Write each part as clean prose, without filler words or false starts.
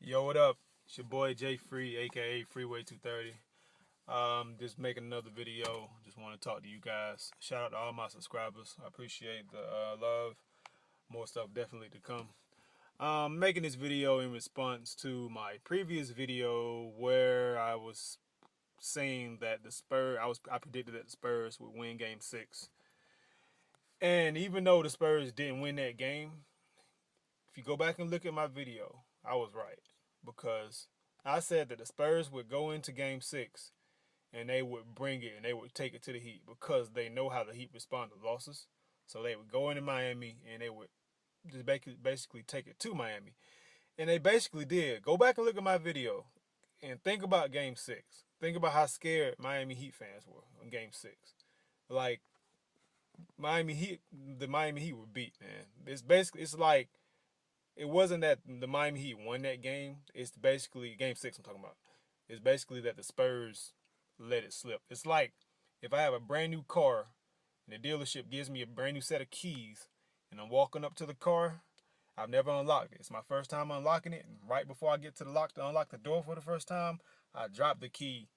Yo, what up? It's your boy Jay Free, aka Freeway 230. Just making another video. Just want to talk to you guys. Shout out to all my subscribers. I appreciate the love. More stuff definitely to come. Making this video in response to my previous video where I was saying that the Spurs, I predicted that the Spurs would win Game 6. And even though the Spurs didn't win that game, if you go back and look at my video, I was right. Because I said that the Spurs would go into Game 6 and they would bring it and they would take it to the Heat because they know how the Heat respond to losses. So they would go into Miami and they would just basically take it to Miami. And they basically did. Go back and look at my video and think about Game 6. Think about how scared Miami Heat fans were in Game 6. Like, the Miami Heat were beat, man. It's like, it wasn't that the Miami Heat won that game. It's basically Game 6 I'm talking about. It's basically that the Spurs let it slip. It's like if I have a brand new car and the dealership gives me a brand new set of keys and I'm walking up to the car. I've never unlocked it. It's my first time unlocking it. And right before I get to the lock to unlock the door for the first time, I drop the key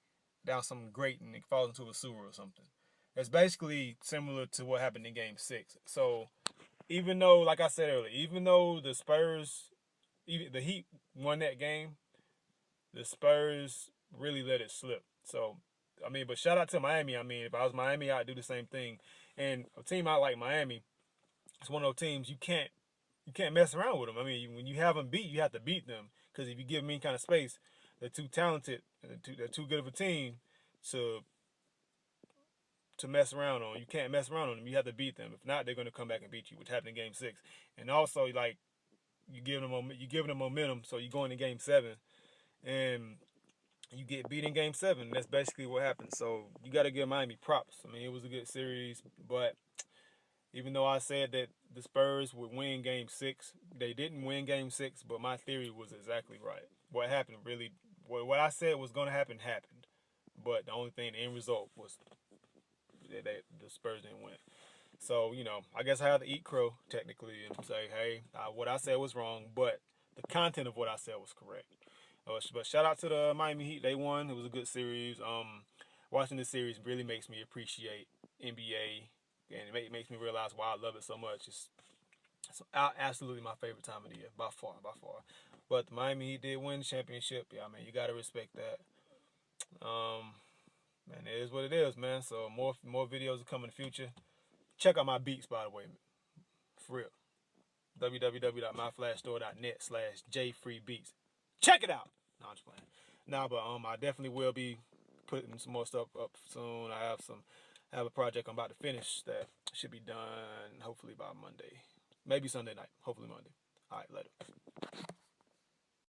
down some grate and it falls into a sewer or something. It's basically similar to what happened in Game 6. So even though, like I said earlier, even though the Spurs, even the Heat won that game, the Spurs really let it slip. So, I mean, but shout out to Miami. I mean, if I was Miami, I'd do the same thing. And a team out like Miami, it's one of those teams you can't mess around with them. I mean, when you have them beat, you have to beat them because if you give them any kind of space, they're too talented, they're too good of a team to mess around on. You can't mess around on them. You have to beat them. If not, they're going to come back and beat you, which happened in Game 6. And also, like, you giving them momentum, so you go into Game 7 and you get beat in Game 7. That's basically what happened. So you got to give Miami props. I mean, it was a good series, but even though I said that the Spurs would win Game 6, they didn't win Game 6, but my theory was exactly right. What happened really, what I said was going to happen happened. But the only thing, the end result was that the Spurs didn't win. So, I guess I have to eat crow, technically, and say, hey, what I said was wrong, but the content of what I said was correct. But shout out to the Miami Heat. They won. It was a good series. Watching this series really makes me appreciate NBA, and it makes me realize why I love it so much. It's absolutely my favorite time of the year, by far. But the Miami Heat did win the championship. Yeah, I mean, you got to respect that. Man, it is what it is, man. So more videos are coming in the future. Check out my beats, by the way, for real. www.myflashstore.net/jfreebeats. Check it out. No, I'm just playing. Nah, but I definitely will be putting some more stuff up soon. I have a project I'm about to finish that should be done hopefully by Monday. Maybe Sunday night. Hopefully Monday. All right, later.